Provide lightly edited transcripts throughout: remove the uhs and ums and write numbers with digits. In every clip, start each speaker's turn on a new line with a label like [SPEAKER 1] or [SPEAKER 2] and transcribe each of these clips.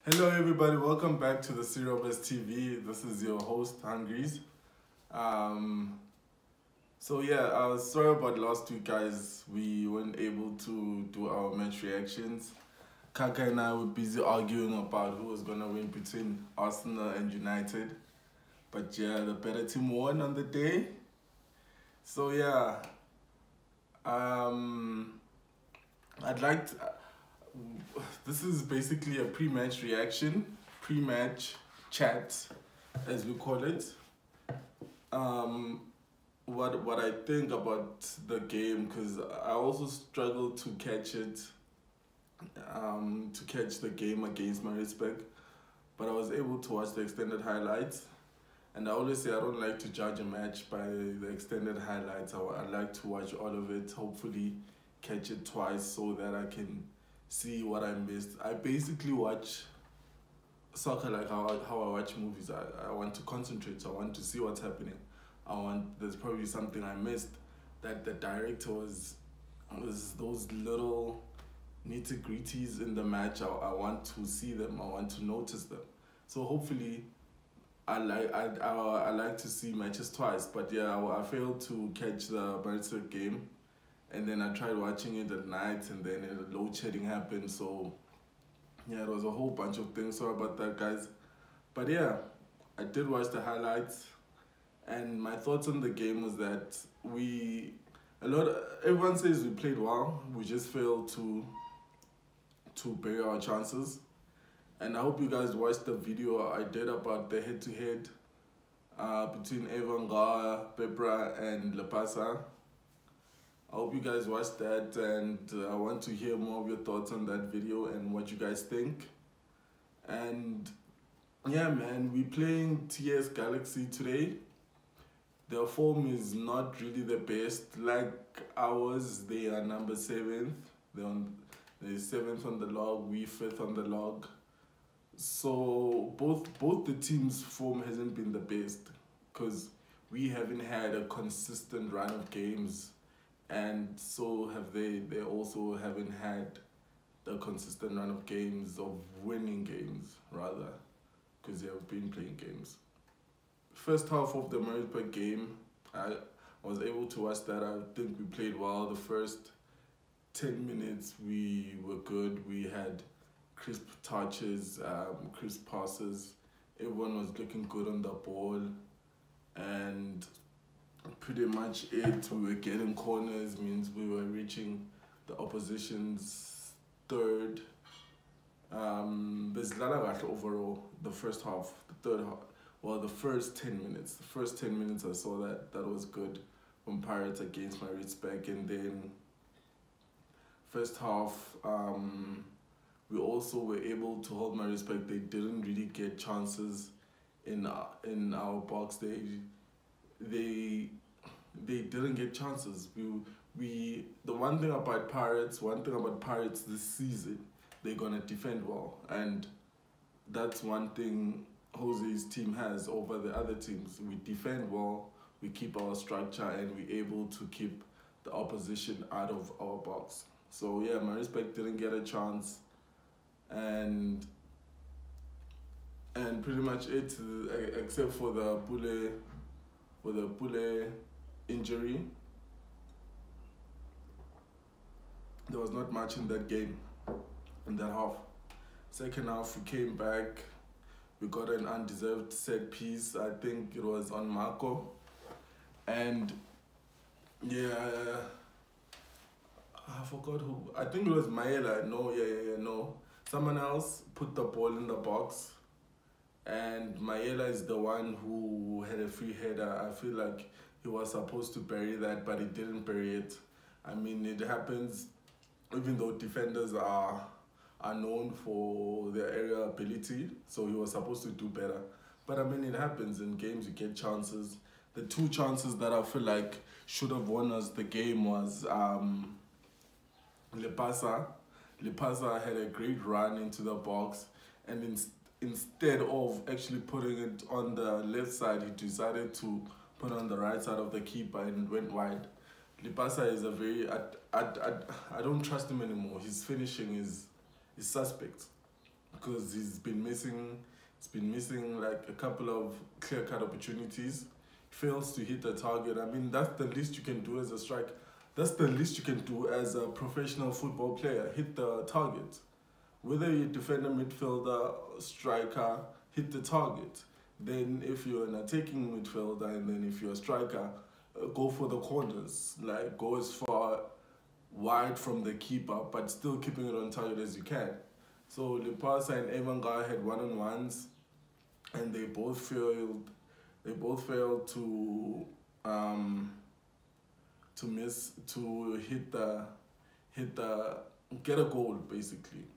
[SPEAKER 1] Hello everybody, welcome back to the Serial Best TV. This is your host, Hungries. Um, sorry about last week guys. We weren't able to do our match reactions. Kaka and I were busy arguing about who was gonna win between Arsenal and United. But yeah, the better team won on the day. So yeah, um, I'd like to, this is basically a pre-match reaction, pre-match chat, as we call it. What I think about the game, because I also struggled to catch it, to catch the game against Maritzburg, but I was able to watch the extended highlights. And I always say I don't like to judge a match by the extended highlights. I like to watch all of it, hopefully catch it twice so that I can see what I missed. I basically watch soccer like how I watch movies. I want to concentrate, so I want to see what's happening. There's probably something I missed that the director was those little nitty-gritties in the match. I want to see them, I want to notice them. So hopefully I like to see matches twice, but yeah, I failed to catch the Maritzburg game, and then I tried watching it at night, and then load shedding happened. So yeah, it was a whole bunch of things. Sorry about that, guys. But yeah, I did watch the highlights, and my thoughts on the game was that everyone says we played well. We just failed to bury our chances. And I hope you guys watched the video I did about the head-to-head between Evan Gar, Pepra, and Lepasa. I hope you guys watched that, and I want to hear more of your thoughts on that video and what you guys think. And yeah, man, we're playing TS Galaxy today. Their form is not really the best like ours. They are number 7th. They're 7th on the log, we 5th on the log. So both the teams' form hasn't been the best, because we haven't had a consistent run of games, and so have they. They also haven't had the consistent run of games, of winning games rather, because they have been playing games. First half of the Maritzburg game, I was able to watch that. I think we played well. The first 10 minutes we were good. We had crisp touches, crisp passes. Everyone was looking good on the ball, and pretty much it. We were getting corners, means we were reaching the opposition's third. There's overall the first half, the third half. Well, the first 10 minutes. The first 10 minutes I saw that was good from Pirates against Maritzburg, and then first half. We also were able to hold Maritzburg. They didn't really get chances in our box. They didn't get chances. The one thing about Pirates this season, they're gonna defend well, and that's one thing Jose's team has over the other teams. We defend well, we keep our structure, and we're able to keep the opposition out of our box. So yeah, Maritzburg didn't get a chance. And pretty much it, except for the Pule injury, there was not much in that game, in that half. Second half, we came back. We got an undeserved set piece. I think it was on Marco, and yeah, I forgot who. I think it was Maela. No. Someone else put the ball in the box, and Maela is the one who had a free header. I feel like he was supposed to bury that, but he didn't bury it. I mean, it happens, even though defenders are known for their aerial ability, so he was supposed to do better. But I mean, it happens in games, you get chances. The two chances that I feel like should have won us the game was Lepasa had a great run into the box, and instead of actually putting it on the left side, he decided to put on the right side of the keeper and went wide. Lepasa is a very, I don't trust him anymore. His finishing is suspect. because he's been missing like a couple of clear-cut opportunities. Fails to hit the target. I mean, that's the least you can do as a striker. That's the least you can do as a professional football player. Hit the target. Whether you're defender, midfielder, striker, hit the target. Then if you're an attacking midfielder, and then if you're a striker, go for the corners. Like, go as far wide from the keeper, but still keeping it on target as you can. So Lipasa and Evangar had one-on-ones, and they both failed. They both failed to get a goal basically.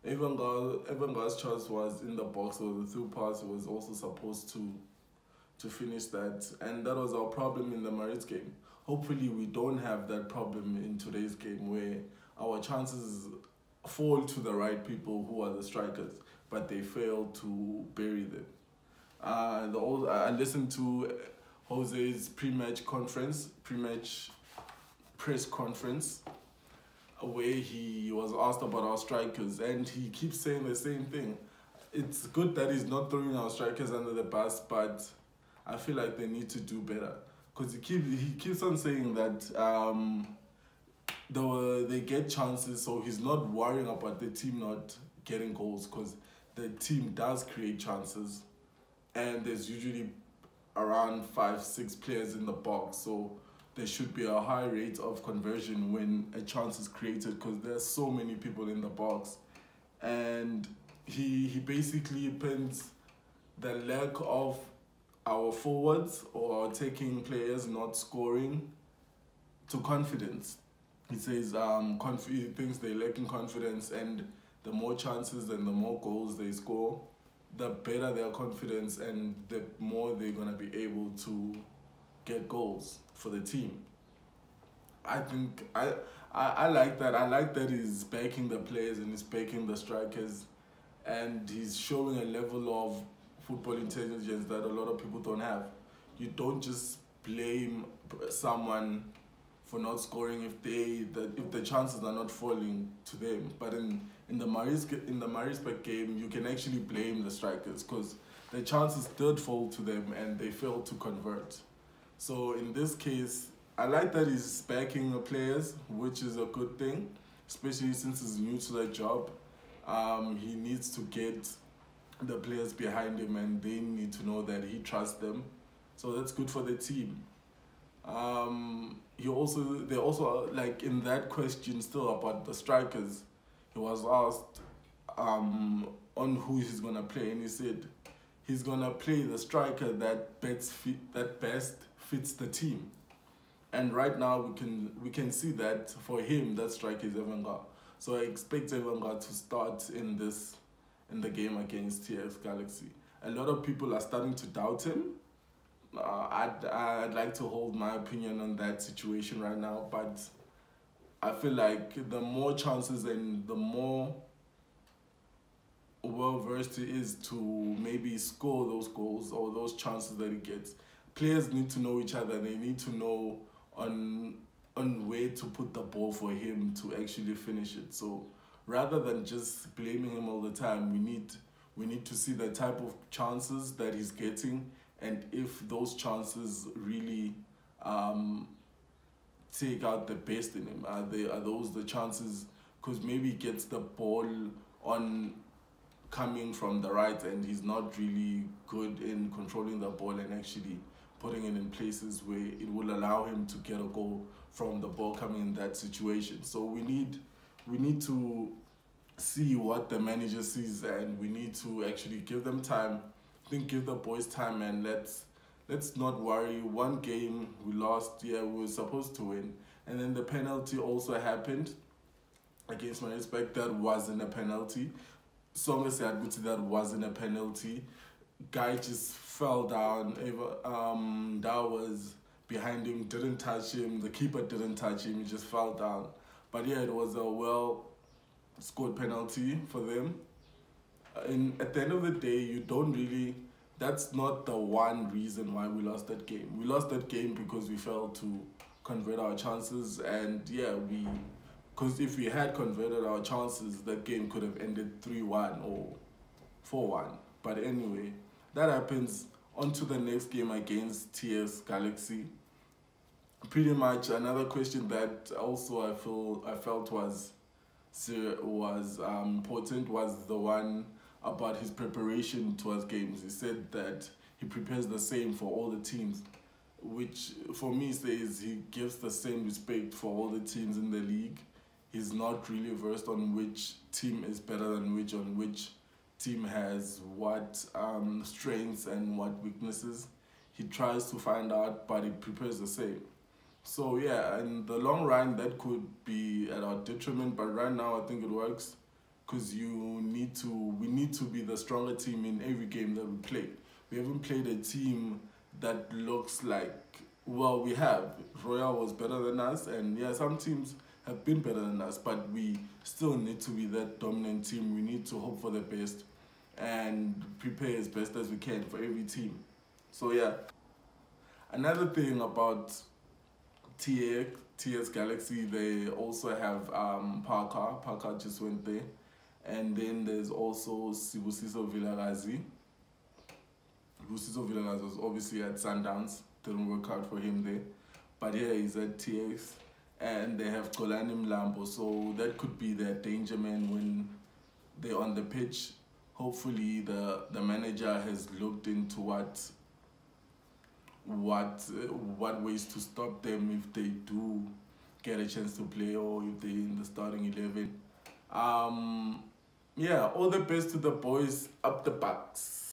[SPEAKER 1] Evangar's chance was in the box, so the through pass was also supposed to finish that, and that was our problem in the Maritzburg game. Hopefully we don't have that problem in today's game where our chances fall to the right people who are the strikers, but they fail to bury them. I listened to Jose's pre-match press conference, where he was asked about our strikers, and he keeps saying the same thing. It's good that he's not throwing our strikers under the bus, but I feel like they need to do better, because he keeps on saying that they get chances, so he's not worrying about the team not getting goals, because the team does create chances, and there's usually around 5-6 players in the box, so there should be a high rate of conversion when a chance is created, because there's so many people in the box. And he basically pins the lack of our forwards or taking players not scoring to confidence. He says he thinks they lack in confidence, and the more chances and the more goals they score, the better their confidence and the more they're going to be able to get goals for the team. I think I like that. I like that he's backing the players and he's backing the strikers, and he's showing a level of football intelligence that a lot of people don't have. You don't just blame someone for not scoring if the chances are not falling to them. But in the Maritzburg game, you can actually blame the strikers, because the chances did fall to them and they failed to convert. So in this case, I like that he's backing the players, which is a good thing, especially since he's new to that job. He needs to get the players behind him, and they need to know that he trusts them. So that's good for the team. They also like in that question still about the strikers, he was asked on who he's gonna play, and he said he's gonna play the striker that best fits the team. And right now we can see that for him that striker is Evangar. So I expect Evangar to start in the game against TX Galaxy. A lot of people are starting to doubt him. I'd like to hold my opinion on that situation right now, but I feel like the more chances and the more well-versed he is to maybe score those goals or those chances that he gets, players need to know each other. They need to know on where to put the ball for him to actually finish it. So rather than just blaming him all the time, we need to see the type of chances that he's getting, and if those chances really take out the best in him. Are those the chances? Because maybe he gets the ball on coming from the right and he's not really good in controlling the ball and actually putting it in places where it will allow him to get a goal from the ball coming in that situation. So we need to see what the manager sees, and we need to actually give them time. I think give the boys time, and let's not worry. One game we lost, we were supposed to win, and then the penalty also happened against Maritzburg. That wasn't a penalty. Songa Siaguti, that wasn't a penalty. Guy just fell down. That was behind him, didn't touch him. The keeper didn't touch him. He just fell down. But yeah, it was a well-scored penalty for them. And at the end of the day, you don't really... That's not the one reason why we lost that game. We lost that game because we failed to convert our chances, and yeah, Because if we had converted our chances, that game could have ended 3-1 or 4-1. But anyway, that happens. On to the next game against TS Galaxy. Pretty much another question that also I felt was important was the one about his preparation towards games. He said that he prepares the same for all the teams, which for me says he gives the same respect for all the teams in the league. He's not really versed on which team is better than which, on which team has what strengths and what weaknesses. He tries to find out, but he prepares the same. So yeah, in the long run, that could be at our detriment. But right now, I think it works because we need to be the stronger team in every game that we play. We haven't played a team that looks like, well, we have. Royal was better than us, and yeah, some teams have been better than us, but we still need to be that dominant team. We need to hope for the best and prepare as best as we can for every team. So yeah, another thing about TS Galaxy, they also have Parker. Parker just went there. And then there's also Sibusiso Vilagazi. Sibusiso Vilagazi was obviously at Sundowns. Didn't work out for him there. But yeah, he's at TX. And they have Kolani Mlambo. So that could be their danger man when they're on the pitch. Hopefully the manager has looked into what ways to stop them if they do get a chance to play or if they're in the starting 11. Yeah, all the best to the boys. Up the Bucks.